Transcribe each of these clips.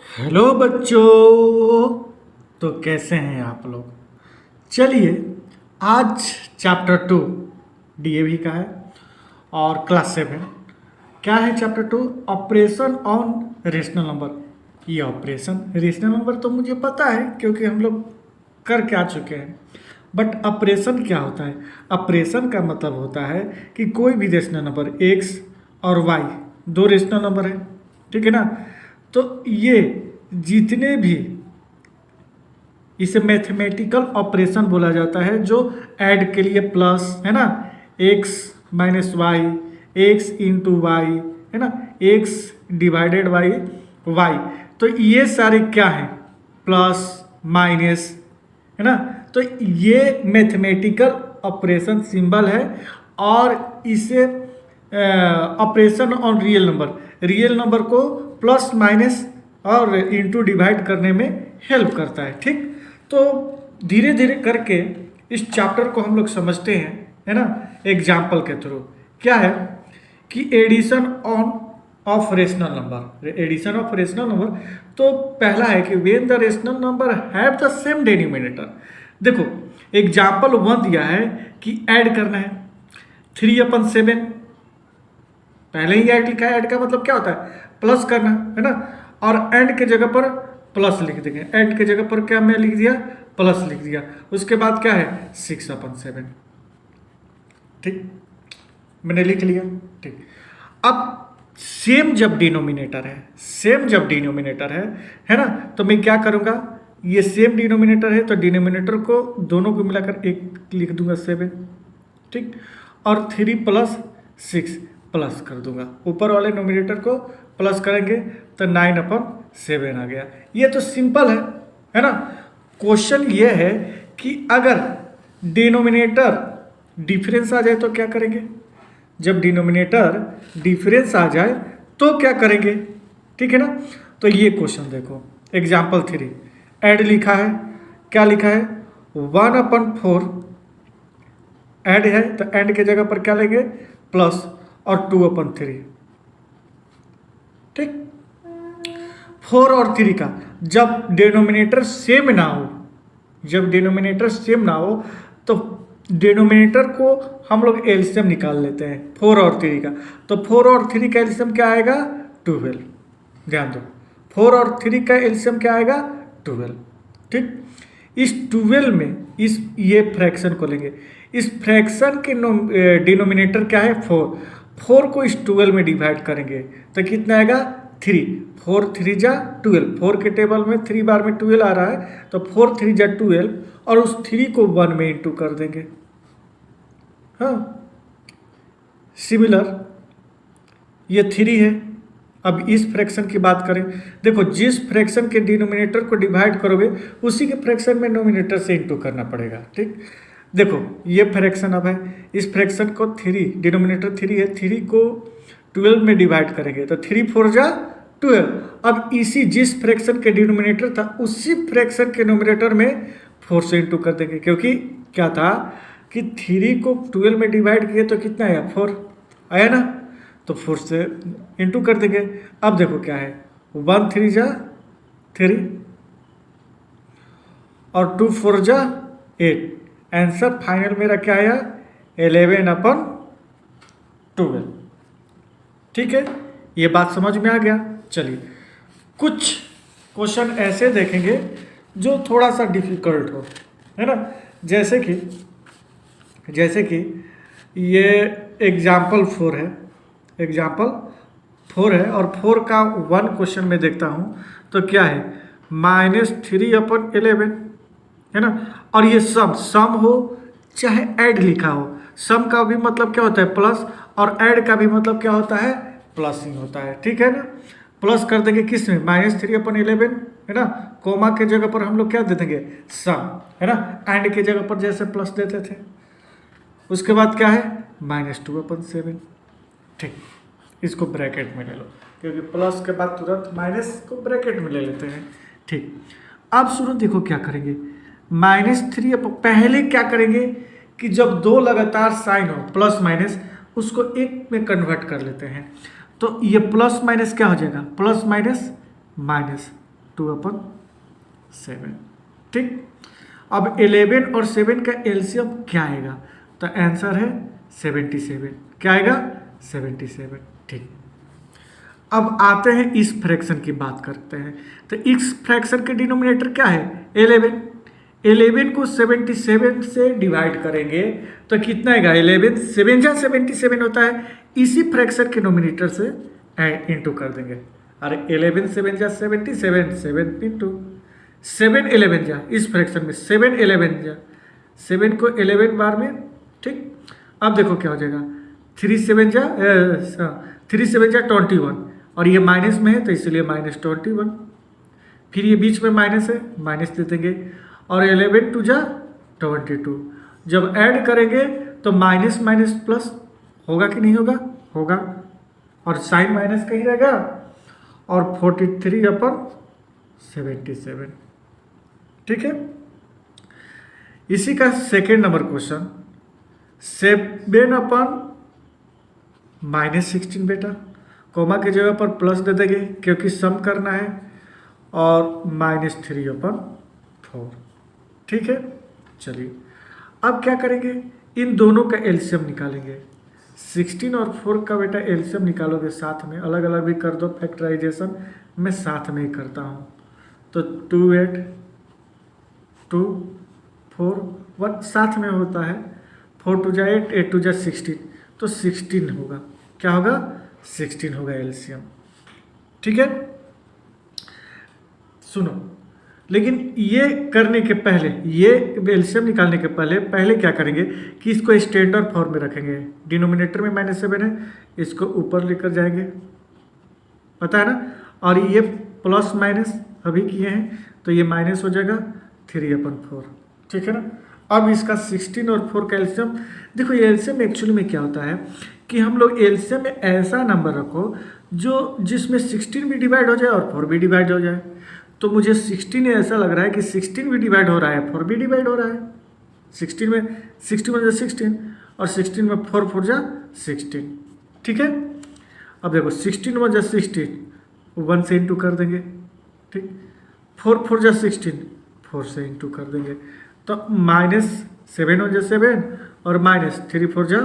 Hello बच्चों। तो कैसे हैं आप लोग? चलिए, आज चैप्टर 2 डीएवी का है और क्लास 7। क्या है chapter 2? Operation on rational number. ये ऑपरेशन रेशनल नंबर तो मुझे पता है क्योंकि हम लोग कर के आ चुके हैं। बट ऑपरेशन क्या होता है? ऑपरेशन का मतलब होता है कि कोई भी रेशनल नंबर एक्स और वाई, दो रेशनल नंबर है, ठीक है ना? तो ये जितने भी, इसे मैथमेटिकल ऑपरेशन बोला जाता है, जो ऐड के लिए प्लस है ना, X minus Y, X into Y, है ना, एक्स डिवाइडेड बाई वाई। तो ये सारे क्या हैं? प्लस माइनस, है ना? तो ये मैथमेटिकल ऑपरेशन सिंबल है और इसे ऑपरेशन ऑन रियल नंबर को प्लस माइनस और इंटू डिवाइड करने में हेल्प करता है। ठीक, तो धीरे धीरे करके इस चैप्टर को हम लोग समझते हैं, है ना, एग्जाम्पल के थ्रू। क्या है कि addition on of rational number, addition of rational number. तो पहला है कि when the rational number have the same denominator. देखो, एग्जाम्पल 1 दिया है कि ऐड करना है 3/7। पहले ही ऐड लिखा है, ऐड का मतलब क्या होता है? प्लस करना, है ना? और एंड के जगह पर प्लस लिख देंगे। एंड के जगह पर क्या मैं लिख दिया? प्लस लिख दिया। उसके बाद क्या है? 6/7। ठीक, मैंने लिख लिया। ठीक, अब सेम जब डिनोमिनेटर है ना, तो मैं क्या करूंगा? ये सेम डिनोमिनेटर है तो डिनोमिनेटर को दोनों को मिलाकर एक लिख दूंगा 7। ठीक, और 3 + 6 प्लस कर दूंगा। ऊपर वाले नोमिनेटर को प्लस करेंगे तो 9/7 आ गया। ये तो सिंपल है ना? क्वेश्चन ये है कि अगर डिनोमिनेटर डिफरेंस आ जाए तो क्या करेंगे? जब डिनोमिनेटर डिफरेंस आ जाए तो क्या करेंगे? ठीक है ना? तो ये क्वेश्चन देखो, एग्जाम्पल 3 ऐड लिखा है। क्या लिखा है? 1/4 ऐड है तो एंड के जगह पर क्या लेंगे? प्लस, और 2/3। ठीक, 4 और 3 का जब डिनोमिनेटर सेम ना हो तो डिनोमिनेटर को हम लोग एलसीएम निकाल लेते हैं 4 और 3 का। तो 4 और 3 का एलसीएम क्या आएगा? 12। ध्यान दो, 4 और 3 का एलसीएम क्या आएगा? 12। ठीक, इस 12 में ये फ्रैक्शन को लेंगे। इस फ्रैक्शन के डिनोमिनेटर क्या है? 4 को इस 12 में डिवाइड करेंगे तो कितना आएगा? 3। 4 3 जा 12। 4 के टेबल में 3 बार में 12 आ रहा है तो 4 3 जा 12, और उस 3 को 1 में इंटू कर देंगे। हाँ, सिमिलर ये 3 है। अब इस फ्रैक्शन की बात करें, देखो जिस फ्रैक्शन के डिनोमिनेटर को डिवाइड करोगे उसी के फ्रैक्शन में नोमिनेटर से इंटू करना पड़ेगा। ठीक, देखो ये फ्रैक्शन अब है, इस फ्रैक्शन को 3, डिनोमिनेटर 3 है, 3 को 12 में डिवाइड करेंगे तो 3 4 जा 12। अब इसी जिस फ्रैक्शन के डिनोमिनेटर था उसी फ्रैक्शन के नोमिनेटर में 4 से इंटू कर देंगे, क्योंकि क्या था कि 3 को 12 में डिवाइड किए तो कितना आया? 4 आया ना, तो 4 से इंटू कर देंगे। अब देखो क्या है, 1 3 जा 3 और 2 4 जा 8। आंसर फाइनल मेरा क्या आया? 11/12। ठीक है, ये बात समझ में आ गया। चलिए, कुछ क्वेश्चन ऐसे देखेंगे जो थोड़ा सा डिफिकल्ट हो, है ना? जैसे कि ये एग्जाम्पल 4 है, और 4 का 1 क्वेश्चन में देखता हूँ तो क्या है? -3/11, है ना? और ये सम हो चाहे ऐड लिखा हो, सम का भी मतलब क्या होता है? प्लस, और ऐड का भी मतलब क्या होता है? प्लस ही होता है। ठीक है ना? प्लस कर देंगे किस में? -3/11, है ना? कोमा के जगह पर हम लोग क्या दे देंगे? सम, है ना? एंड के जगह पर जैसे प्लस देते थे। उसके बाद क्या है? -2/7। ठीक, इसको ब्रैकेट में ले लो, क्योंकि प्लस के बाद तुरंत माइनस को ब्रैकेट में ले लेते हैं। ठीक, अब सुनो, देखो क्या करेंगे। -3 पहले क्या करेंगे कि जब दो लगातार साइन हो प्लस माइनस, उसको एक में कन्वर्ट कर लेते हैं। तो ये प्लस माइनस क्या हो जाएगा? Plus minus minus, 2/7। ठीक, अब 11 और 7 का एलसीएम क्या आएगा? तो आंसर है 77। क्या आएगा? 77। ठीक, अब आते हैं इस फ्रैक्शन की बात करते हैं। तो इस फ्रैक्शन के डिनोमिनेटर क्या है? 11। 11 को 77 से डिवाइड करेंगे तो कितना आएगा? 11 7 जा 77 होता है। इसी फ्रैक्शन के नोमिनेटर से इंटू कर देंगे। अरे 11 7 जा 77, 7 इंटू 7 11 जा, इस फ्रैक्शन में 7 11 जा, 7 को 11 बार में। ठीक, अब देखो क्या हो जाएगा, 3 7 जा 21, और ये माइनस में है तो इसलिए -21। फिर ये बीच में माइनस है, माइनस दे देंगे, और 11 2 जा 22। जब ऐड करेंगे तो माइनस माइनस प्लस होगा कि नहीं होगा? होगा, और साइन माइनस का ही रहेगा, और 43/77। ठीक है, इसी का सेकेंड नंबर क्वेश्चन, 7/-16 बेटा, कोमा की जगह पर प्लस दे देंगे क्योंकि सम करना है, और -3/4। ठीक है, चलिए अब क्या करेंगे, इन दोनों का एलसीएम निकालेंगे। 16 और 4 का बेटा एलसीएम निकालोगे साथ में, अलग अलग भी कर दो फैक्टराइजेशन, मैं साथ में ही करता हूँ। तो 2 8 2 4 1 साथ में होता है, 4 2 जा 8 8 2 जा 16, तो 16 होगा। क्या होगा? 16 होगा एलसीएम। ठीक है, सुनो, लेकिन ये करने के पहले, ये एलसीएम निकालने के पहले क्या करेंगे कि इसको स्टैंडर्ड फॉर्म में रखेंगे। डिनोमिनेटर में -7 है, इसको ऊपर लेकर जाएंगे, पता है ना, और ये प्लस माइनस अभी किए हैं तो ये माइनस हो जाएगा 3/4। ठीक है ना। अब इसका 16 और 4 का एलसीएम देखो। ये एलसीएम एक्चुअली में क्या होता है कि हम लोग एलसीएम में ऐसा नंबर रखो जो जिसमें 16 भी डिवाइड हो जाए और 4 भी डिवाइड हो जाए। तो मुझे 16 ऐसा लग रहा है कि 16 भी डिवाइड हो रहा है, 4 भी डिवाइड हो रहा है। 16 में 16 और 16 में 4 4 जा 16। ठीक है, अब देखो 16 1 जा 16, 1 से इंटू कर देंगे। ठीक, 4 4 जा 16, 4 से इंटू कर देंगे, तो -7 1 जा 7 और -3 4 जा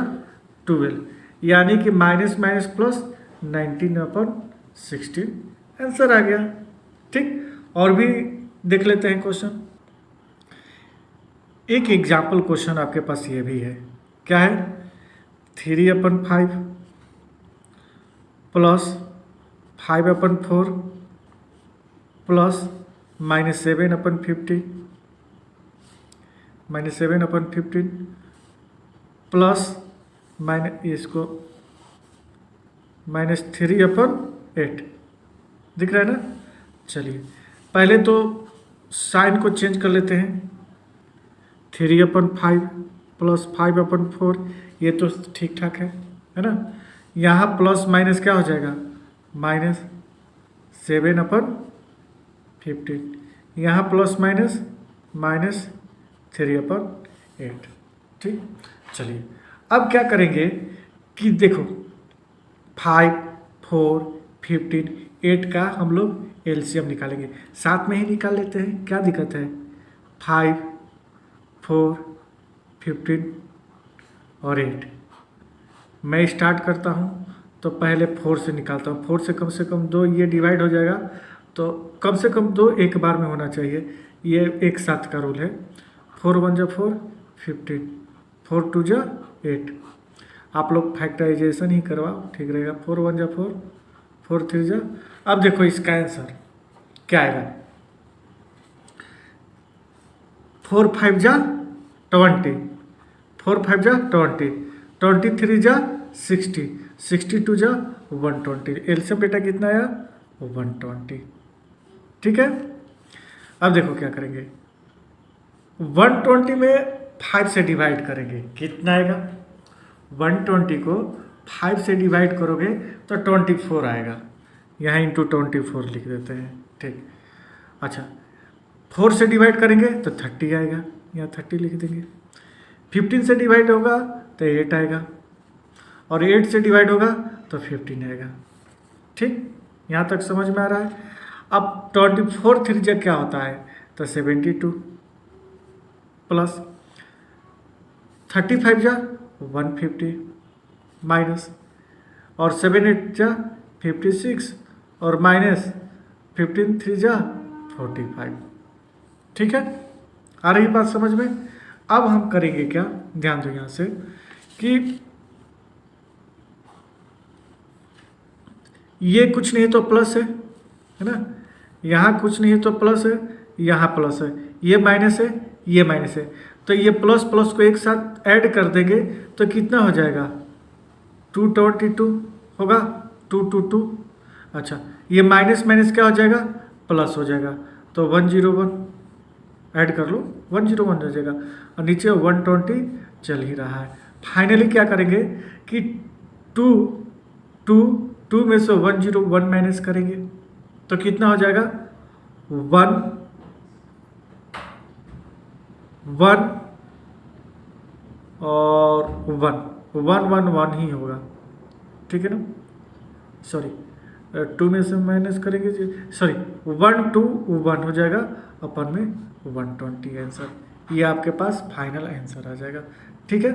12, यानी कि माइनस माइनस प्लस 19/16 आंसर आ गया। ठीक, और भी देख लेते हैं क्वेश्चन। एक एग्जाम्पल क्वेश्चन आपके पास ये भी है, क्या है? 3/5 प्लस 5/4 प्लस -7/15 प्लस इसको -3/8 दिख रहा है ना। चलिए पहले तो साइन को चेंज कर लेते हैं। 3/5 प्लस 5/4 ये तो ठीक ठाक है ना। यहाँ प्लस माइनस क्या हो जाएगा? -7/15, यहाँ प्लस माइनस -3/8। ठीक, चलिए अब क्या करेंगे कि देखो 5 4 15 8 का हम लोग एलसीएम निकालेंगे, साथ में ही निकाल लेते हैं, क्या दिक्कत है? 5 4 15 और 8। मैं स्टार्ट करता हूँ तो पहले 4 से निकालता हूँ। 4 से कम 2 ये डिवाइड हो जाएगा, तो कम से कम 2 एक बार में होना चाहिए, ये एक साथ का रूल है। 4 1 जा 4 15, 4 2 जा 8। आप लोग फैक्टराइजेशन ही करवाओ, ठीक रहेगा। 4 1 जा 4, 4 3 जा। अब देखो इसका आंसर क्या आएगा? 4 5 जा 20, 4 5 जा 20, 23 जा 60, 62 जा 120। एलसीएम बेटा कितना आया? 120। ठीक है, अब देखो क्या करेंगे, 120 में 5 से डिवाइड करेंगे, कितना आएगा? 120 को 5 से डिवाइड करोगे तो 24 आएगा, यहाँ इंटू 24 लिख देते हैं। ठीक, अच्छा 4 से डिवाइड करेंगे तो 30 आएगा, यहाँ 30 लिख देंगे। 15 से डिवाइड होगा तो 8 आएगा, और 8 से डिवाइड होगा तो 15 आएगा। ठीक, यहाँ तक समझ में आ रहा है। अब 24 3 क्या होता है, तो 72 प्लस 35 जा 150 माइनस, और 7 8 जा 56 और माइनस 15 3 जा 45। ठीक है, आ रही बात समझ में। अब हम करेंगे क्या, ध्यान दो यहाँ से कि ये कुछ नहीं तो प्लस है ना, यहाँ कुछ नहीं तो प्लस है, यहाँ प्लस है, ये माइनस है, ये माइनस है, तो ये प्लस प्लस को एक साथ ऐड कर देंगे तो कितना हो जाएगा 222 होगा, 222। अच्छा, ये माइनस माइनस क्या हो जाएगा, प्लस हो जाएगा, तो 101 ऐड कर लो, 101 हो जाएगा, और नीचे 120 चल ही रहा है। फाइनली क्या करेंगे कि 2 में से 101 माइनस करेंगे तो कितना हो जाएगा 1 1 और 1 ही होगा। ठीक है ना, सॉरी 2 में से माइनस करेंगे, सॉरी 1 2 1 हो जाएगा, अपन में 120 आंसर, ये आपके पास फाइनल आंसर आ जाएगा। ठीक है,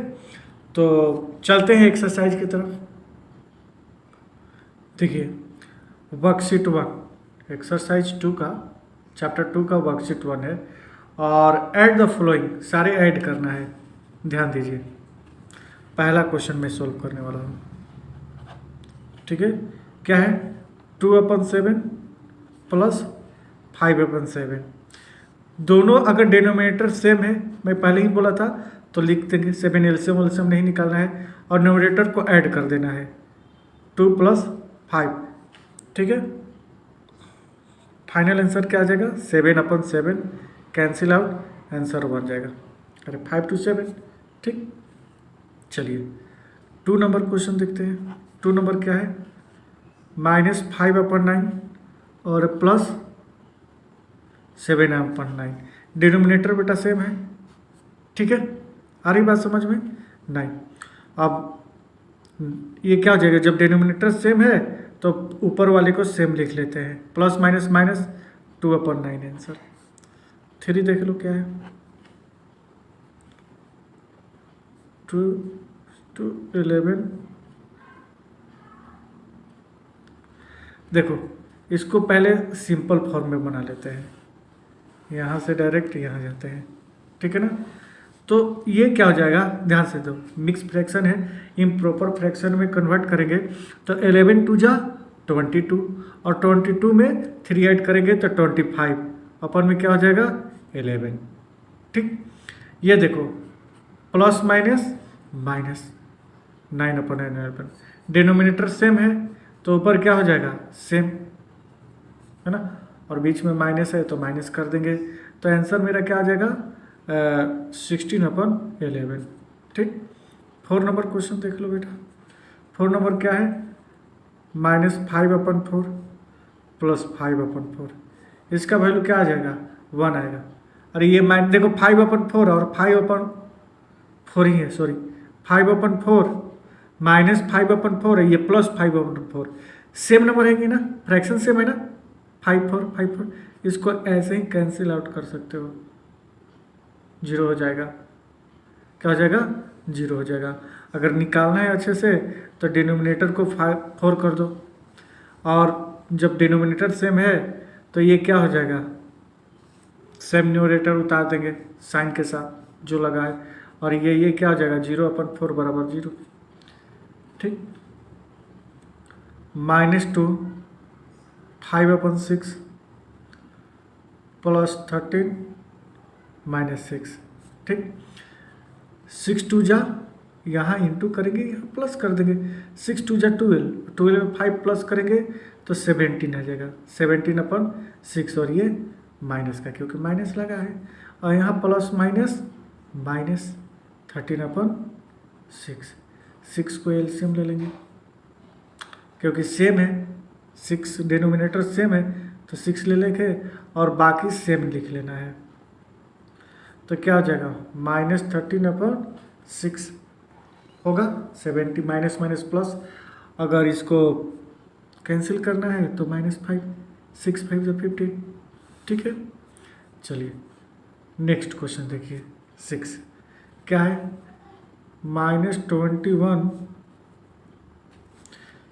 तो चलते हैं एक्सरसाइज की तरफ। देखिए वर्कशीट 1 एक्सरसाइज 2 का चैप्टर 2 का वर्कशीट 1 है, और ऐड द फॉलोइंग सारे ऐड करना है। ध्यान दीजिए, पहला क्वेश्चन मैं सोल्व करने वाला हूँ। ठीक है, क्या है 2/7 प्लस 5/7, दोनों अगर डिनोमिनेटर सेम है, मैं पहले ही बोला था, तो लिख देंगे 7 एलसीएम नहीं निकालना है, और न्यूमरेटर को ऐड कर देना है 2 + 5। ठीक है, फाइनल आंसर क्या आ जाएगा 7/7 कैंसिल आउट, आंसर बन जाएगा, अरे 5 to 7। ठीक, चलिए 2 नंबर क्वेश्चन देखते हैं। 2 नंबर क्या है -5/9 और प्लस 7/9, डिनोमिनेटर बेटा सेम है। ठीक है, आ रही बात समझ में, नहीं। अब ये क्या हो जाएगा, जब डिनोमिनेटर सेम है तो ऊपर वाले को सेम लिख लेते हैं, प्लस माइनस माइनस 2/9 आंसर। 3 देख लो क्या है, 2 to 11। देखो इसको पहले सिंपल फॉर्म में बना लेते हैं, यहाँ से डायरेक्ट यहाँ जाते हैं। ठीक है ना, तो ये क्या हो जाएगा, ध्यान से दो, मिक्स फ्रैक्शन है, इम्प्रॉपर फ्रैक्शन में कन्वर्ट करेंगे तो 11 2 जा 22, और 22 में 3 ऐड करेंगे तो 25, अपन में क्या हो जाएगा 11। ठीक, ये देखो plus minus minus 9/11, denominator same है तो ऊपर क्या हो जाएगा सेम है ना, और बीच में माइनस है तो माइनस कर देंगे, तो आंसर मेरा क्या आ जाएगा 16/11। ठीक, 4 नंबर क्वेश्चन देख लो बेटा। 4 नंबर क्या है -5/4 प्लस 5/4, इसका वैल्यू क्या आ जाएगा 1 आएगा। अरे ये माइन देखो 5/4 और 5/4 ही है, सॉरी 5/4 -5/4 है, ये प्लस 5/4, सेम नंबर है कि ना, फ्रैक्शन सेम है ना, 5/4, इसको ऐसे ही कैंसिल आउट कर सकते हो, 0 हो जाएगा। क्या हो जाएगा 0 हो जाएगा। अगर निकालना है अच्छे से तो डिनोमिनेटर को 4 कर दो, और जब डिनोमिनेटर सेम है तो ये क्या हो जाएगा सेम न्यूमरेटर उतार देंगे साइन के साथ जो लगा है, और ये क्या हो जाएगा 0/4 बराबर 0। ठीक, -2 5/6 प्लस 13 -6। ठीक, 6 2 जा यहाँ इंटू करेंगे, यहाँ प्लस कर देंगे, 6 2 जा 12 में 5 प्लस करेंगे तो 17 आ जाएगा, 17/6, और ये माइनस का क्योंकि माइनस लगा है, और यहाँ प्लस माइनस माइनस 13/6, 6 को एलसीएम ले लेंगे क्योंकि सेम है, 6 डिनोमिनेटर सेम है तो 6 ले लेंगे, और बाकी सेम लिख लेना है, तो क्या हो जाएगा -13/6 होगा, 70 माइनस माइनस प्लस, अगर इसको कैंसिल करना है तो -5, 6 5 जा 15, ठीक है। चलिए नेक्स्ट क्वेश्चन देखिए 6 क्या है, -21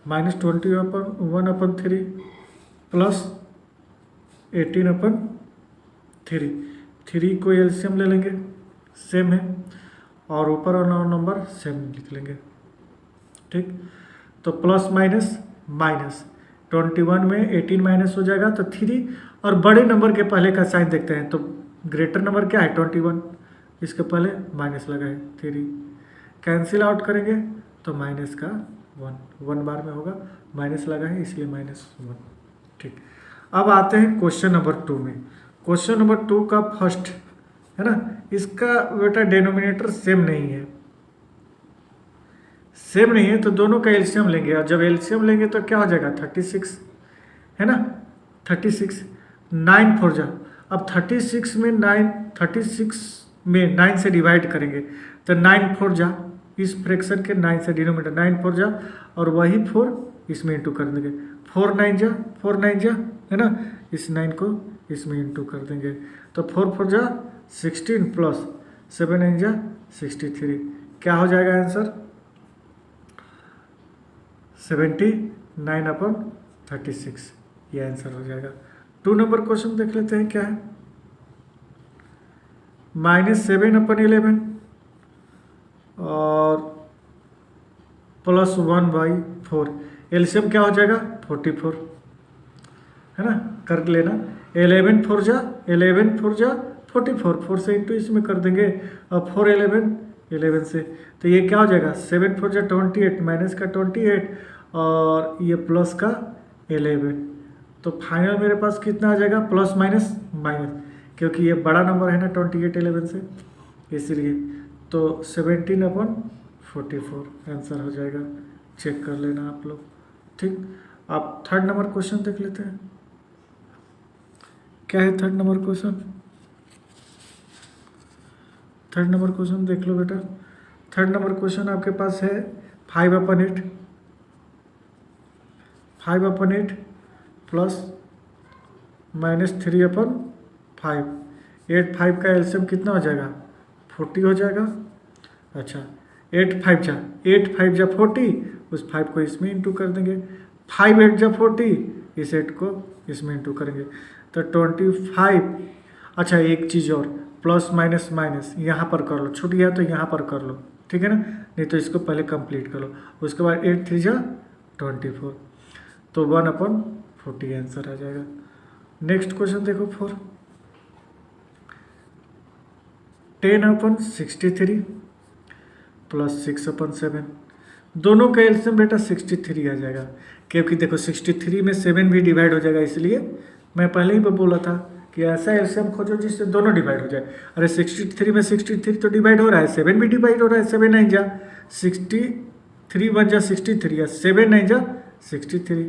-21/3 प्लस 18/3, 3 को एलसीएम ले लेंगे, सेम है, और ऊपर वाला नंबर सेम लिख लेंगे, ठीक। तो प्लस माइनस माइनस, 21 में 18 माइनस हो जाएगा तो 3, और बड़े नंबर के पहले का साइन देखते हैं, तो ग्रेटर नंबर क्या है 21, इसके पहले माइनस लगा है 3, कैंसिल आउट करेंगे तो माइनस का 1 बार में होगा, माइनस लगा है इसलिए -1, ठीक। अब आते हैं क्वेश्चन नंबर 2 में। क्वेश्चन नंबर 2 का फर्स्ट है ना, इसका बेटा डिनोमिनेटर सेम नहीं है, सेम नहीं है तो दोनों का एलसीएम लेंगे, और जब एलसीएम लेंगे तो क्या हो जाएगा 36 है ना, 36 9 4 जा, अब 36 में 9 से डिवाइड करेंगे तो 9 4 जा, इस फ्रैक्शन के 9 से डिनोमिनेटर 9 4 जा, और वही 4 इसमें इंटू कर देंगे, 4 9 जा है ना, इस 9 को इसमें इंटू कर देंगे, तो 4 4 जा 16 प्लस 7 9 जा 63, क्या हो जाएगा आंसर 79/36, ये आंसर हो जाएगा। 2 नंबर क्वेश्चन देख लेते हैं क्या है, -7/11 और +1/4, एलसीएम क्या हो जाएगा 44 है ना, कर लेना, 11 4 जा 44, 4 से इंटू इसमें कर देंगे, और 4 11 से, तो ये क्या हो जाएगा 7 4 जा 28, माइनस का 28 और ये प्लस का 11, तो फाइनल मेरे पास कितना आ जाएगा प्लस माइनस माइनस, क्योंकि ये बड़ा नंबर है ना 28 11 से, इसलिए तो 17/44 आंसर हो जाएगा, चेक कर लेना आप लोग, ठीक। आप थर्ड नंबर क्वेश्चन देख लेते हैं, क्या है third number question, third number question देख लो बेटा। थर्ड नंबर क्वेश्चन आपके पास है 5/8 प्लस -3/5, 8 5 का एलसीएम कितना हो जाएगा 40 हो जाएगा, अच्छा 8 5 जा 40, उस 5 को इसमें इंटू कर देंगे, 5 8 जा 40, इस 8 को इसमें इंटू करेंगे तो 25, अच्छा एक चीज़ और, प्लस माइनस माइनस यहाँ पर कर लो, छूट गया तो यहाँ पर कर लो, ठीक है ना, नहीं तो इसको पहले कंप्लीट कर लो, उसके बाद 8 3 जा 24, तो 1/40 आंसर आ जाएगा। नेक्स्ट क्वेश्चन देखो 4, 10/63 प्लस 6/7, दोनों का एलसीएम बेटा 63 आ जाएगा, क्योंकि देखो 63 में 7 भी डिवाइड हो जाएगा, इसलिए मैं पहले ही बोला था कि ऐसा एलसीएम खोजो जिससे दोनों डिवाइड हो जाए। अरे 63 में 63 तो डिवाइड हो रहा है, 7 भी डिवाइड हो रहा है, 7 9 जा 63 1 जा 63 या 7 9 जा 63,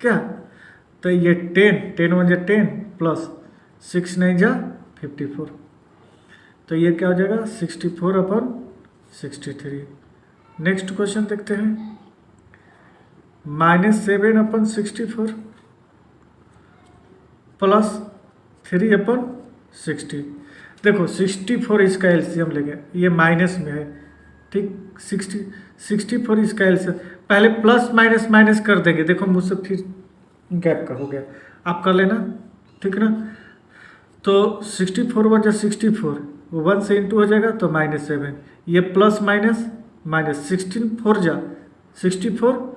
क्या तो ये 10 1 जा 10 प्लस 6 9 जा 54, तो ये क्या हो जाएगा 64/63। नेक्स्ट क्वेश्चन देखते हैं, -7/64 प्लस 3/60, देखो 64 इसका एलसीएम लेंगे, ये माइनस में है, ठीक, 64 इसका एलसीएम, पहले प्लस माइनस माइनस कर देंगे, देखो मुझसे फिर गैप का हो गया, आप कर लेना, ठीक ना, तो 64 1 जा 64, 1 से इंटू हो जाएगा तो -7, ये प्लस माइनस माइनस, 16 4 जा 64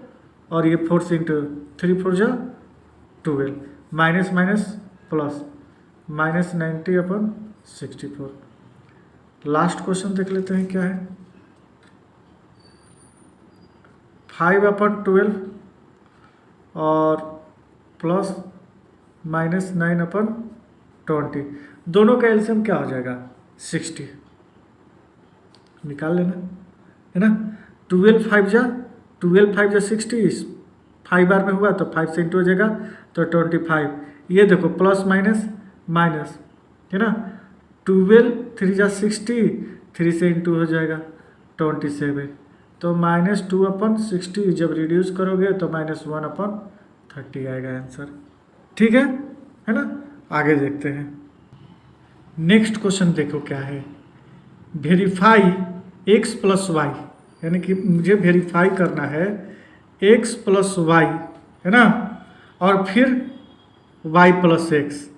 और ये 4 से इंटू 3 4 जा 12, minus minus plus, -90/64। Last question देख लेते हैं क्या है, 5/12 और प्लस -9/20, दोनों का एलसीएम क्या हो जाएगा 60, निकाल लेना है ना, 12 5 जा 60, 5 बार में हुआ तो 5 से इंटू हो जाएगा तो 25, ये देखो प्लस माइनस माइनस है ना, 12 3 जा 60, 3 से इंटू हो जाएगा 27, तो -2/60, जब रिड्यूस करोगे तो -1/30 आएगा आंसर, ठीक। ठीक है ना। आगे देखते हैं। नेक्स्ट क्वेश्चन देखो क्या है। वेरीफाई x प्लस वाई, यानी कि मुझे वेरीफाई करना है x प्लस वाई, है ना, और फिर y प्लस एक्स,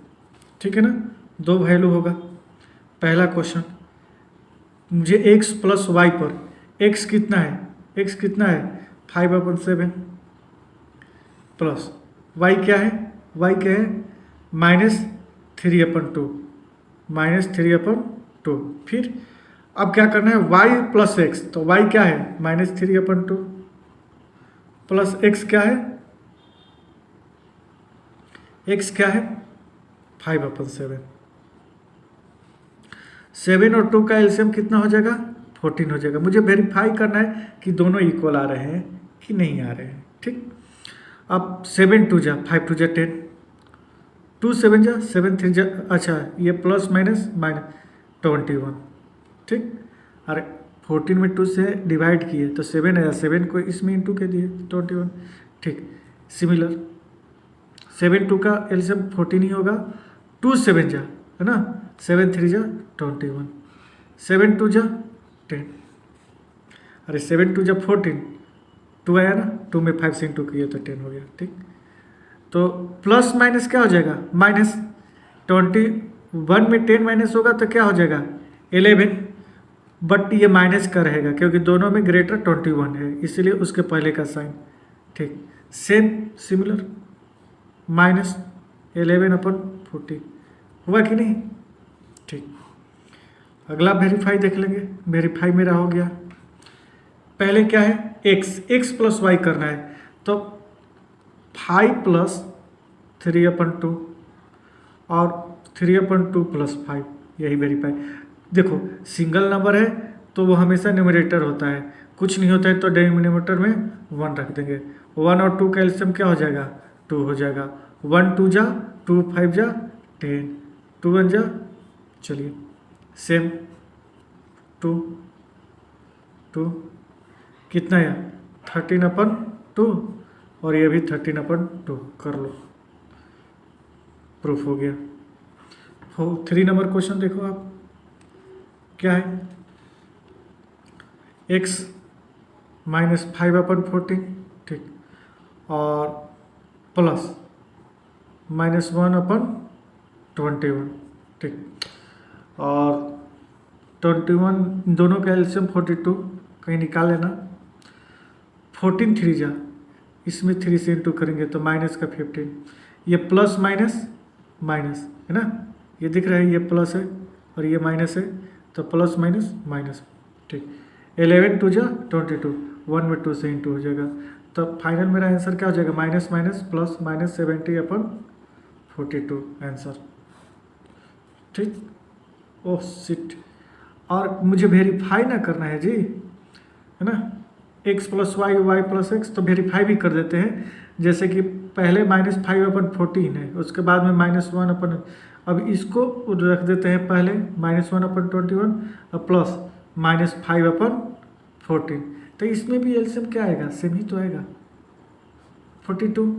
ठीक है ना, दो वैल्यू होगा। पहला क्वेश्चन, मुझे x प्लस वाई पर x कितना है, x कितना है 5/7 प्लस y क्या है, y क्या है -3/2, -3/2। फिर अब क्या करना है y प्लस एक्स, तो y क्या है -3/2 प्लस x क्या है, x क्या है 5/7। 7 और 2 का एलसीएम कितना हो जाएगा 14 हो जाएगा। मुझे वेरीफाई करना है कि दोनों इक्वल आ रहे हैं कि नहीं आ रहे हैं। ठीक, अब 7 2 जा 5 2 जा 10, 2 7 जा 7 3 जा, अच्छा ये प्लस माइनस -21। ठीक, अरे 14 में 2 से डिवाइड किए तो 7 आया, 7 को इसमें इंटू के दिए 21। ठीक, सिमिलर 7 2 का एलसीएम 14 ही होगा। 2 7 जा, है ना, 7 3 जा 21, 7 2 जा 10, अरे 7 2 जा 14, 2 आया ना, 2 में 5 से इंटू किए तो 10 हो गया। ठीक, तो प्लस माइनस क्या हो जाएगा -21 में 10 माइनस होगा तो क्या हो जाएगा 11, बट ये माइनस का रहेगा क्योंकि दोनों में ग्रेटर 21 है, इसलिए उसके पहले का साइन। ठीक, सेम सिमिलर -11/40 हुआ कि नहीं। ठीक, अगला वेरीफाई देख लेंगे। वेरीफाई मेरा हो गया। पहले क्या है x प्लस वाई करना है, तो 5 + 3/2 और 3/2 + 5, यही वेरीफाई। देखो सिंगल नंबर है तो वो हमेशा न्यूमरेटर होता है, कुछ नहीं होता है तो डिनोमिनेटर में 1 रख देंगे। 1 और 2 का एलसीएम क्या हो जाएगा 2 हो जाएगा। 1 2 जा 2 5 जा 10, 2 1 जा, चलिए सेम 2 2 कितना है 13/2 और ये भी 13/2 कर लो, प्रूफ हो गया। 3 नंबर क्वेश्चन देखो आप, क्या है x -5/14, ठीक, और प्लस -1/21, ठीक, और 21 दोनों का एलसीएम 42 कहीं निकाल लेना। 14 3 जा, इसमें 3 से इंटू करेंगे तो माइनस का 15, ये प्लस माइनस माइनस है ना, ये दिख रहा है ये प्लस है और ये माइनस है तो प्लस माइनस माइनस। ठीक, 11 2 जा 22, 1 में 2 से इंटू हो जाएगा, तो फाइनल मेरा आंसर क्या हो जाएगा माइनस माइनस प्लस -70/42 आंसर। ठीक, ओह शिट, और मुझे वेरीफाई ना करना है जी, है ना, x + y y + x, तो वेरीफाई भी कर देते हैं। जैसे कि पहले -5/14 है, उसके बाद में -1/, अब इसको रख देते हैं पहले -1/21 और प्लस -5/14, तो इसमें भी एलसीएम क्या आएगा सेम ही तो आएगा 42,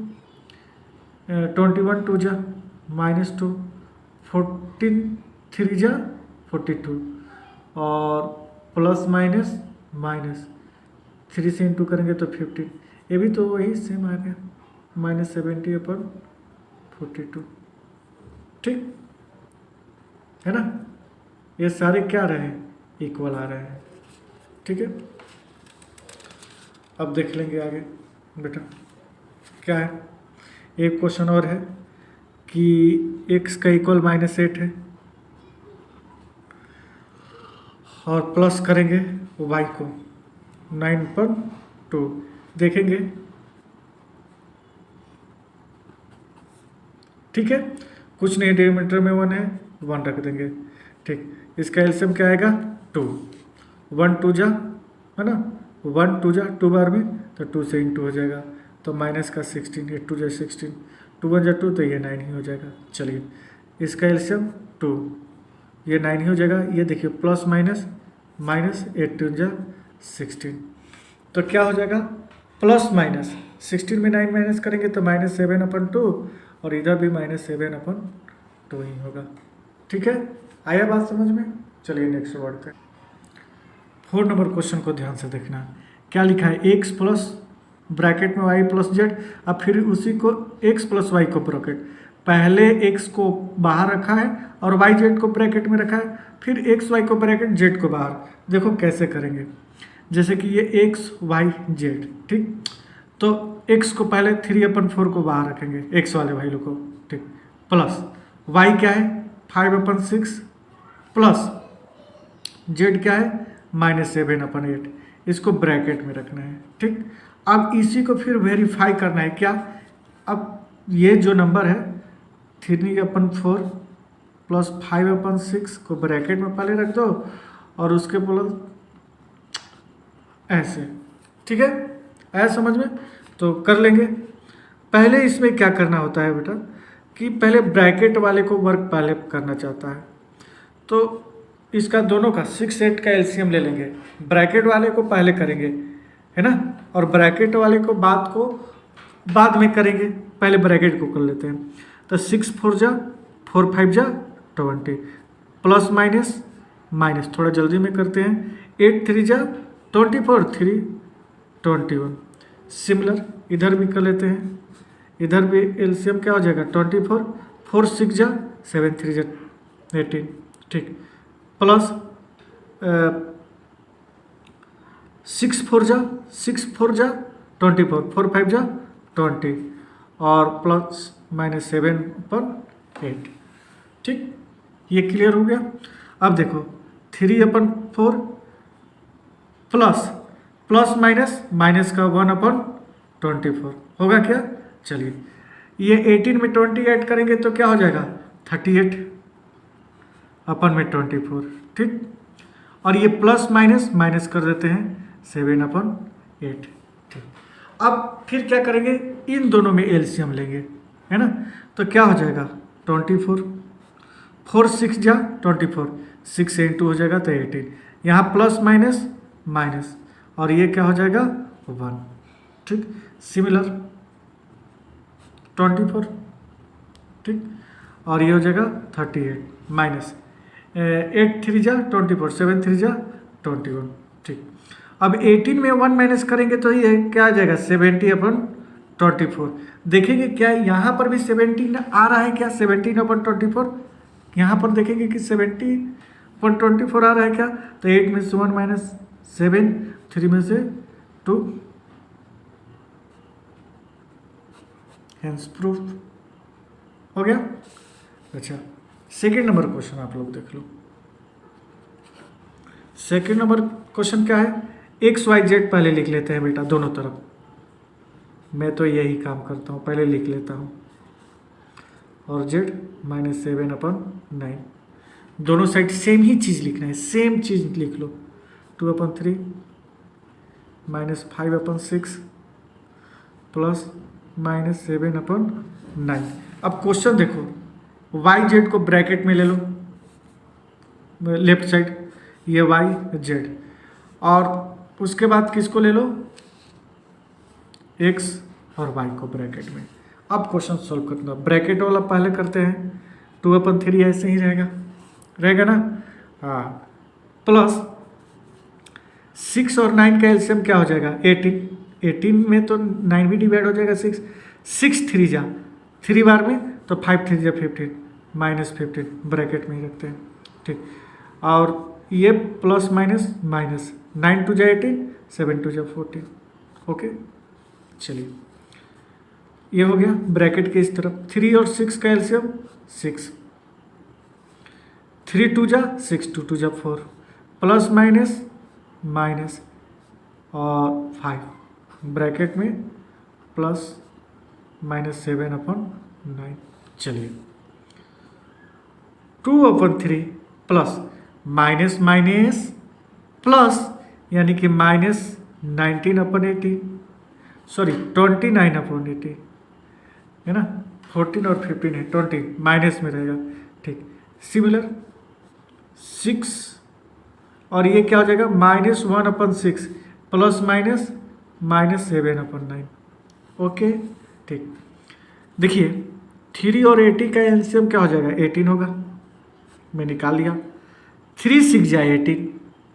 21 2 जा -2, 14 3 जा 42 और प्लस माइनस माइनस 3 से इंटू करेंगे तो 15, ये भी तो वही सेम आ गया -70/42। ठीक है ना, ये सारे क्या रहे हैं इक्वल आ रहे हैं। ठीक है, अब देख लेंगे आगे बेटा क्या है। एक क्वेश्चन और है कि x का इक्वल -8 है और प्लस करेंगे y को 9/2, देखेंगे। ठीक है, कुछ नहीं, डिनोमिनेटर में 1 है, 1 रख देंगे। ठीक, इसका एलसीएम क्या आएगा 2, 1 2 जा, है ना, 1 2 जा 2 बार में तो 2 से इंटू हो जाएगा तो माइनस का 16, 8 2 जा 16, 2 1 जा 2 तो ये 9 ही हो जाएगा। चलिए इसका एलसीएम 2, ये 9 ही हो जाएगा। ये देखिए प्लस माइनस माइनस 8 2 जा 16, तो क्या हो जाएगा प्लस माइनस 16 में 9 माइनस करेंगे तो -7/2 और इधर भी -7/2 ही होगा। ठीक है, आया बात समझ में? चलिए नेक्स्ट बढ़ते हैं। 4 नंबर क्वेश्चन को ध्यान से देखना। क्या लिखा है? x प्लस ब्रैकेट में y प्लस जेड, अब फिर उसी को x प्लस वाई को ब्रैकेट, पहले x को बाहर रखा है और y जेड को ब्रैकेट में रखा है, फिर x y को ब्रैकेट z को बाहर। देखो कैसे करेंगे, जैसे कि ये x y z, ठीक, तो x को पहले 3/4 को बाहर रखेंगे, x वाले वैल्यू को, ठीक, प्लस y क्या है 5/6 प्लस z क्या है -7/8, इसको ब्रैकेट में रखना है। ठीक, अब इसी को फिर वेरीफाई करना है। क्या? अब ये जो नंबर है 3/4 प्लस 5/6 को ब्रैकेट में पहले रख दो और उसके प्लस ऐसे। ठीक है, आया समझ में? तो कर लेंगे। पहले इसमें क्या करना होता है बेटा कि पहले ब्रैकेट वाले को वर्क पहले करना चाहता है, तो इसका दोनों का 6 8 का एलसीएम ले लेंगे। ब्रैकेट वाले को पहले करेंगे, है ना, और ब्रैकेट वाले को बाद में करेंगे, पहले ब्रैकेट को कर लेते हैं। तो 6 4 जा 4 5 जा 20 प्लस माइनस थोड़ा जल्दी में करते हैं, 8 3 जा 24 3 21। सिमिलर इधर भी कर लेते हैं, इधर भी एलसीएम क्या हो जाएगा 24 4 6 जा 7 3 जा 18, ठीक, प्लस 6 4 जा 24 4 5 जा 20 और प्लस -7/8। ठीक, ये क्लियर हो गया। अब देखो 3/4 प्लस माइनस का 1/24 होगा क्या? चलिए ये 18 में 20 ऐड करेंगे तो क्या हो जाएगा 38/24। ठीक, और ये प्लस माइनस कर देते हैं 7/8। ठीक, अब फिर क्या करेंगे, इन दोनों में एलसीएम लेंगे, है ना, तो क्या हो जाएगा 24 4 6 जा 24 6 2 हो जाएगा तो 18, यहाँ प्लस माइनस और ये क्या हो जाएगा 1। ठीक, सिमिलर 24, ठीक, और ये हो जाएगा 38 माइनस 8 3 जा 24 7 3 जा 21। ठीक, अब 18 में 1 माइनस करेंगे तो ये क्या आ जाएगा 70/24। देखेंगे क्या यहाँ पर भी 17 आ रहा है क्या 17/24, यहाँ पर देखेंगे कि 70/24 आ रहा है क्या, तो 8 में से 1 माइनस 7 3 में से 2, हेंस प्रूफ हो गया। अच्छा, सेकेंड नंबर क्वेश्चन आप लोग देख लो। सेकेंड नंबर क्वेश्चन क्या है, एक्स वाई जेड पहले लिख लेते हैं बेटा दोनों तरफ। मैं तो यही काम करता हूँ, पहले लिख लेता हूँ, और जेड -7/9, दोनों साइड सेम ही चीज़ लिखना है, सेम चीज़ लिख लो। 2/3 -5/6 प्लस -7/9। अब क्वेश्चन देखो, वाई जेड को ब्रैकेट में ले लो, लेफ्ट साइड ये वाई जेड, और उसके बाद किसको ले लो एक्स और वाई को ब्रैकेट में। अब क्वेश्चन सॉल्व करना, ब्रैकेट वाला पहले करते हैं, 2/3 ऐसे ही रहेगा ना, हाँ, प्लस 6 और 9 का एलसीएम क्या हो जाएगा 18 में तो 9 भी डिवाइड हो जाएगा 6 3 जा 3 बार में तो 5 3 जा 15 -15 ब्रैकेट में ही रखते हैं। ठीक, और ये प्लस माइनस 9 2 जा 18 7 2 जा 14। ओके, चलिए ये हो गया ब्रैकेट के इस तरफ। 3 और 6 का एलसीएम 6, 3 2 जा 6 2 2 जा 4 प्लस माइनस और 5 ब्रैकेट में प्लस -7/9। चलिए 2/3 प्लस माइनस प्लस यानी कि -19/80, सॉरी 29/80 है ना, 14 और 15 है, 20 माइनस में रहेगा। ठीक, सिमिलर 6 और ये क्या हो जाएगा -1/6 प्लस -7/9। ओके, ठीक, देखिए 3 और 80 का एलसीएम क्या हो जाएगा? 18 होगा। मैं निकाल लिया। 3 6 जाए 18,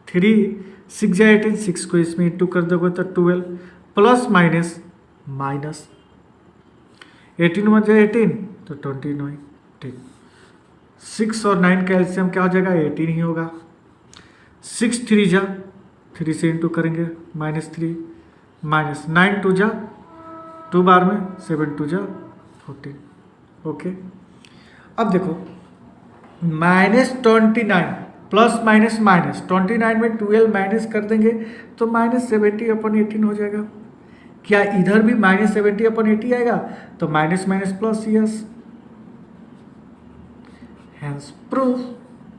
3 6 जाए 18, 6 को इसमें इंटू कर दोगे तो 12 प्लस माइनस माइनस 18 1 जाए 18 तो 29। ठीक, 6 और 9 का एलसीएम क्या हो जाएगा? 18 ही होगा। 6 3 जा 3 से इंटू करेंगे -3 माइनस 9 2 जा 2 बार में 7 2 जा 14। ओके, अब देखो -29 प्लस माइनस माइनस 29 में 12 माइनस कर देंगे तो -70/18 हो जाएगा। क्या इधर भी -70/80 आएगा? तो minus minus plus, yes, hence proof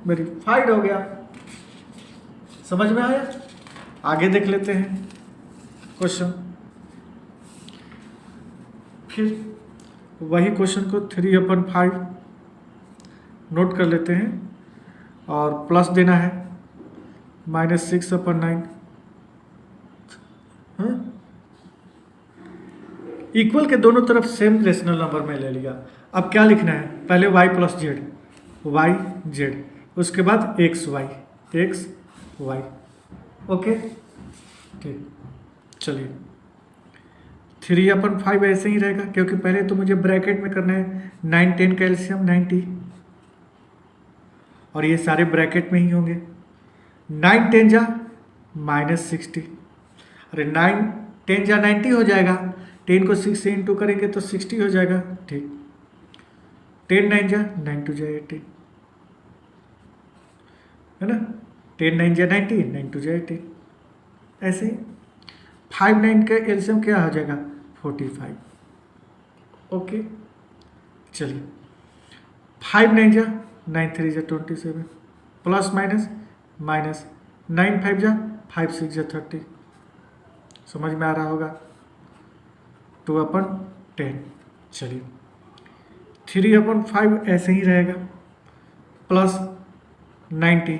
verified हो गया। समझ में आया? आगे देख लेते हैं क्वेश्चन। फिर वही क्वेश्चन को 3/5 नोट कर लेते हैं और प्लस देना है -6/9। इक्वल के दोनों तरफ सेम रेशनल नंबर में ले लिया। अब क्या लिखना है? पहले y plus Z, Y Z, उसके बाद एक्स वाई। ओके, ठीक, चलिए 3/5 ऐसे ही रहेगा क्योंकि पहले तो मुझे ब्रैकेट में करना है 9 10 का एलसीएम 90 और ये सारे ब्रैकेट में ही होंगे। 9 10 जा -60, अरे 9 10 जा 90 हो जाएगा। 10 को 6 से इंटू करेंगे तो 60 हो जाएगा। ठीक, 10 9 जा 9 2 जा 80, है ना? 10 9 जा 90, 9 2 जा 80। ऐसे ही 5 9 का एलसीएम क्या हो जाएगा? 45। ओके, चलिए 5 9 जा 9 3 जा 27 प्लस माइनस माइनस 9 5 जा 5 6 जा 30। समझ में आ रहा होगा? 2/10। चलिए 3/5 ऐसे ही रहेगा प्लस 90,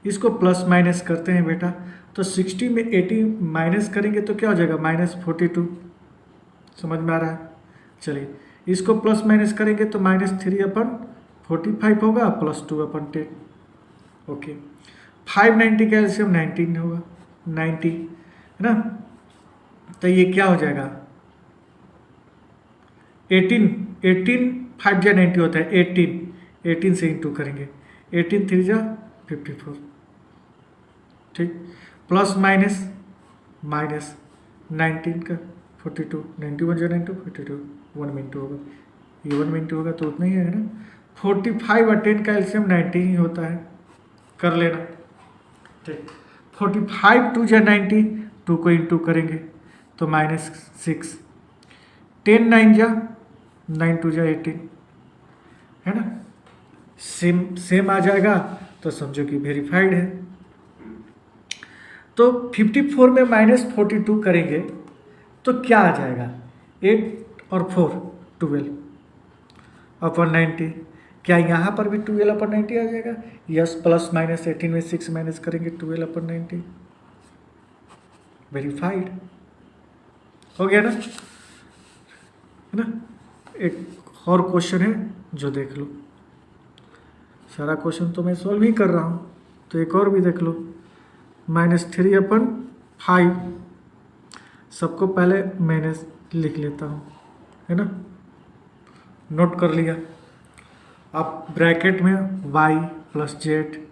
इसको प्लस माइनस करते हैं बेटा तो 60 में 80 माइनस करेंगे तो क्या हो जाएगा? -42। समझ में आ रहा है? चलिए इसको प्लस माइनस करेंगे तो -3/45 होगा प्लस 2/10। ओके, 590 का एलसीएम 19 होगा, 90, है ना? तो ये क्या हो जाएगा? 18 5 जा 90 होता है, 18 से इंटू करेंगे, 18 3 जा 54। ठीक, प्लस माइनस माइनस 19 का 42, 91 जा 92 42, 1 में इंटू होगा, ये 1 में इंटू होगा तो उतना ही है ना। 45 और 10 का एलसीएम 90 ही होता है, कर लेना। ठीक, 45 2 जा 90, 2 को इंटू करेंगे तो -6, 10 9 जा 9 2 जा 18, है ना? सेम आ जाएगा तो समझो कि वेरीफाइड है। तो 54 में -42 करेंगे तो क्या आ जाएगा? 8 और 4 12/90। क्या यहाँ पर भी 12/90 आ जाएगा? यस, प्लस माइनस 18 में 6 माइनस करेंगे 12/90, वेरीफाइड हो गया ना? है ना? एक और क्वेश्चन है जो देख लो। सारा क्वेश्चन तो मैं सॉल्व ही कर रहा हूँ, तो एक और भी देख लो। -3/5, सबको पहले मैंने लिख लेता हूँ, है ना? नोट कर लिया। अब ब्रैकेट में y प्लस जेड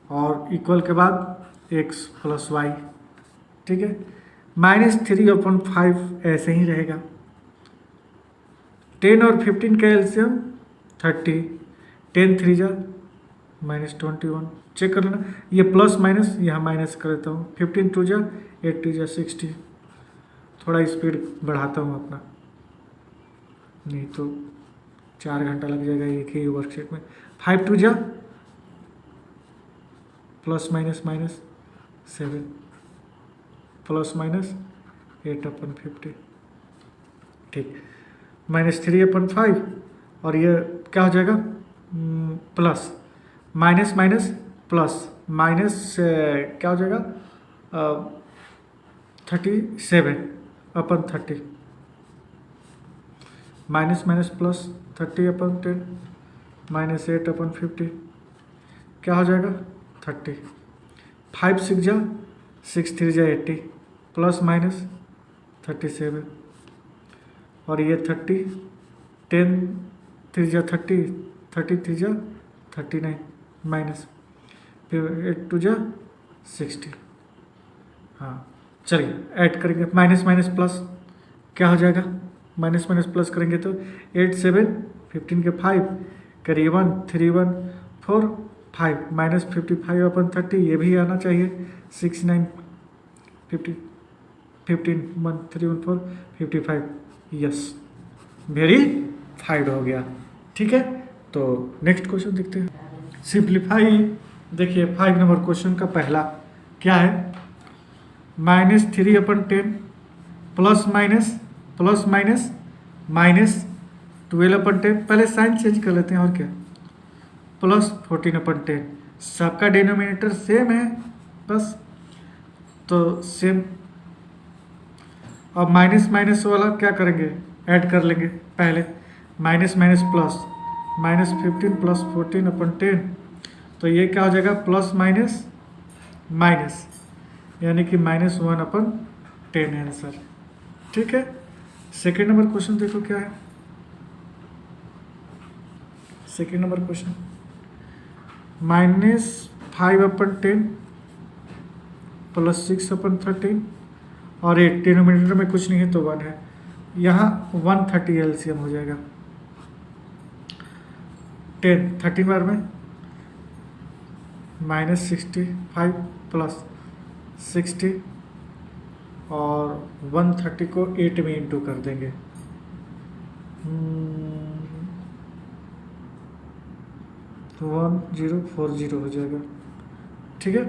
और इक्वल के बाद x प्लस वाई। ठीक है, -3/5 ऐसे ही रहेगा। 10 और 15 का एलसीएम 30, 10 3 जा -21। चेक कर लेना, ये प्लस माइनस यहाँ माइनस कर देता हूँ। 15 2 जा 8 2 जा 60। थोड़ा स्पीड बढ़ाता हूँ अपना, नहीं तो 4 घंटा लग जाएगा एक ही वर्कशीट में। 5 2 जा plus minus minus 7 plus minus 8/50। ठीक, -3/5 और ये क्या हो जाएगा? Plus minus minus plus minus क्या हो जाएगा? 37/30 माइनस माइनस प्लस 30/10 -8/50 क्या हो जाएगा 30। 5 6 जा 6 3 जा 80 प्लस माइनस 37 और ये 30 10 3 जा 30 30 3 जा 39 माइनस फिर 8 2 जा 60। हाँ चलिए ऐड करेंगे माइनस माइनस प्लस क्या हो जाएगा माइनस माइनस प्लस करेंगे तो 8 7 15 के 5 करीबन 3 1 4 5 -55/30 ये भी आना चाहिए 6 9 50 15 1 3 1 4 55 यस वेरीफाइड हो गया। ठीक है तो नेक्स्ट क्वेश्चन देखते हैं सिंप्लीफाई। देखिए 5 नंबर क्वेश्चन का पहला क्या है -3/10 प्लस माइनस -12/10 पहले साइन चेंज कर लेते हैं और क्या प्लस 14/10 सबका डिनोमिनेटर सेम है बस तो सेम। अब माइनस माइनस वाला क्या करेंगे ऐड कर लेंगे पहले माइनस माइनस प्लस -15 प्लस 14/10 तो ये क्या हो जाएगा प्लस माइनस माइनस यानी कि -1/10 आंसर। ठीक है सेकेंड नंबर क्वेश्चन देखो क्या है। सेकेंड नंबर क्वेश्चन -5/10 प्लस 6/13 और 8 डिनोमिनेटर में कुछ नहीं है तो 1 है यहाँ 130 एलसीएम हो जाएगा 10 13 बार में -65 प्लस 60 और 130 को 8 में इंटू कर देंगे 1040 हो जाएगा। ठीक है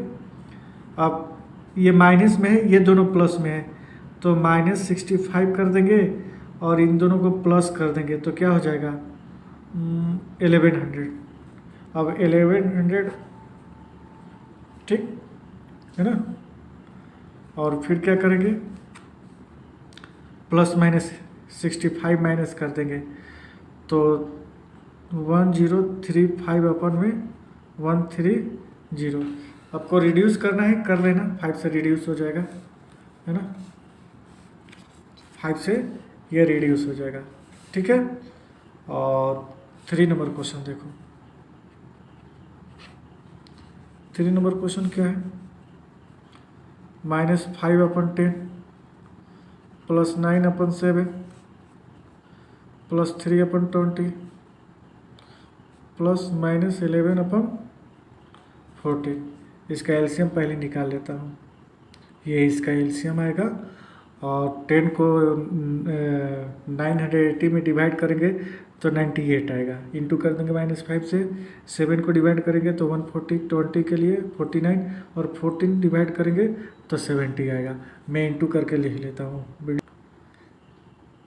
अब ये माइनस में है ये दोनों प्लस में है तो -65 कर देंगे और इन दोनों को प्लस कर देंगे तो क्या हो जाएगा 1100। अब 1100 ठीक है ना और फिर क्या करेंगे प्लस माइनस 65 माइनस कर देंगे तो 1035 अपन में 130 आपको रिड्यूस करना है कर लेना 5 से रिड्यूस हो जाएगा है ना 5 से ये रिड्यूस हो जाएगा। ठीक है और 3 नंबर क्वेश्चन देखो 3 नंबर क्वेश्चन क्या है -5/10 प्लस 9/7 प्लस 3/20 प्लस -11/40 इसका एलसीएम पहले निकाल लेता हूँ ये इसका एलसीएम आएगा और 10 को 980 में डिवाइड करेंगे तो 98 आएगा इंटू कर देंगे -5 से 7 को डिवाइड करेंगे तो 140 20 के लिए 49 और 14 डिवाइड करेंगे तो 70 आएगा। मैं इंटू करके लिख लेता हूँ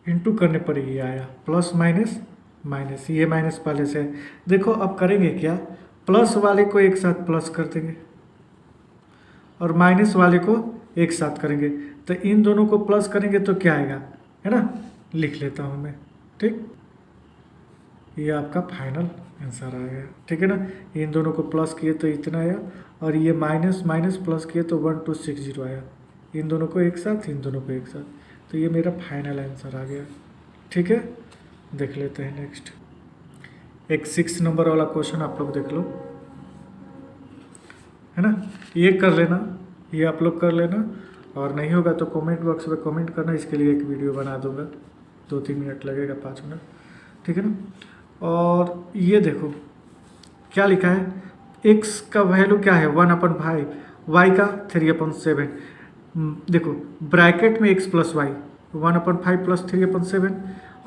इंटू करने पर ये आया प्लस माइनस माइनस ये माइनस पहले से देखो अब करेंगे क्या प्लस वाले को एक साथ प्लस कर देंगे और माइनस वाले को एक साथ करेंगे तो इन दोनों को प्लस करेंगे तो क्या आएगा है ना लिख लेता हूँ मैं। ठीक ये आपका फाइनल आंसर आ गया। ठीक है ना इन दोनों को प्लस किए तो इतना आया और ये माइनस माइनस प्लस किए तो 1260 आया इन दोनों को एक साथ इन दोनों को एक साथ तो ये मेरा फाइनल आंसर आ गया। ठीक है देख लेते हैं नेक्स्ट एक 6 नंबर वाला क्वेश्चन आप लोग देख लो है ना ये कर लेना ये आप लोग कर लेना और नहीं होगा तो कमेंट बॉक्स में कमेंट करना इसके लिए एक वीडियो बना दूंगा 2-3 मिनट लगेगा 5 मिनट। ठीक है ना और ये देखो क्या लिखा है x का वैल्यू क्या है 1/5 y का 3/7 देखो ब्रैकेट में x प्लस वाई 1/5 प्लस 3/7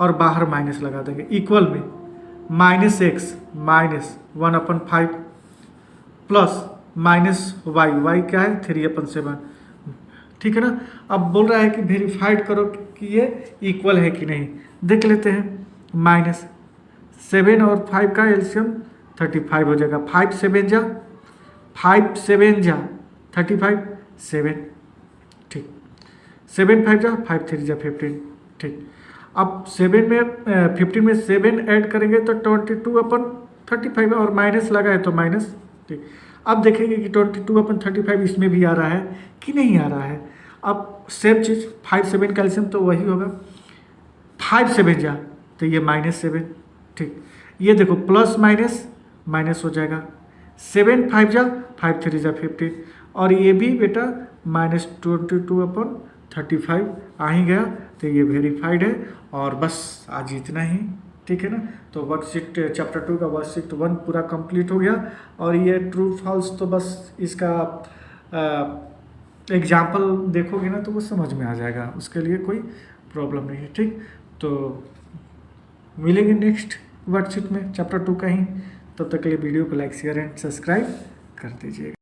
और बाहर माइनस लगा देंगे इक्वल में -x minus 1/5 plus minus Y क्या है 3/7। ठीक है ना अब बोल रहा है कि वेरीफाइड करो कि ये इक्वल है कि नहीं देख लेते हैं -7 और 5 का एलसीएम 35 हो जाएगा 5 7 जा 35 7 ठीक 7 5 जा 5 3 जा 15 ठीक। अब 7 में 15 में 7 ऐड करेंगे तो 22/35 और माइनस लगा है तो माइनस। ठीक, अब देखेंगे कि 22/35 इसमें भी आ रहा है कि नहीं आ रहा है। अब सेम चीज़ 5 7 का एलसीएम तो वही होगा, 5 7 जा तो ये -7। ठीक, ये देखो प्लस माइनस माइनस हो जाएगा, 7 5 जा 5 3 जा 15, और ये भी बेटा -22/35 आ ही गया, तो ये वेरीफाइड है। और बस आज इतना ही, ठीक है ना। तो वर्कशीट चैप्टर 2 का वर्कशीट 1 पूरा कंप्लीट हो गया, और ये ट्रू फॉल्स तो बस इसका एग्जाम्पल देखोगे ना तो वो समझ में आ जाएगा, उसके लिए कोई प्रॉब्लम नहीं है। ठीक, तो मिलेंगे नेक्स्ट वर्कशीट में चैप्टर 2 का ही। तब तक के लिए वीडियो को लाइक शेयर एंड सब्सक्राइब कर दीजिएगा।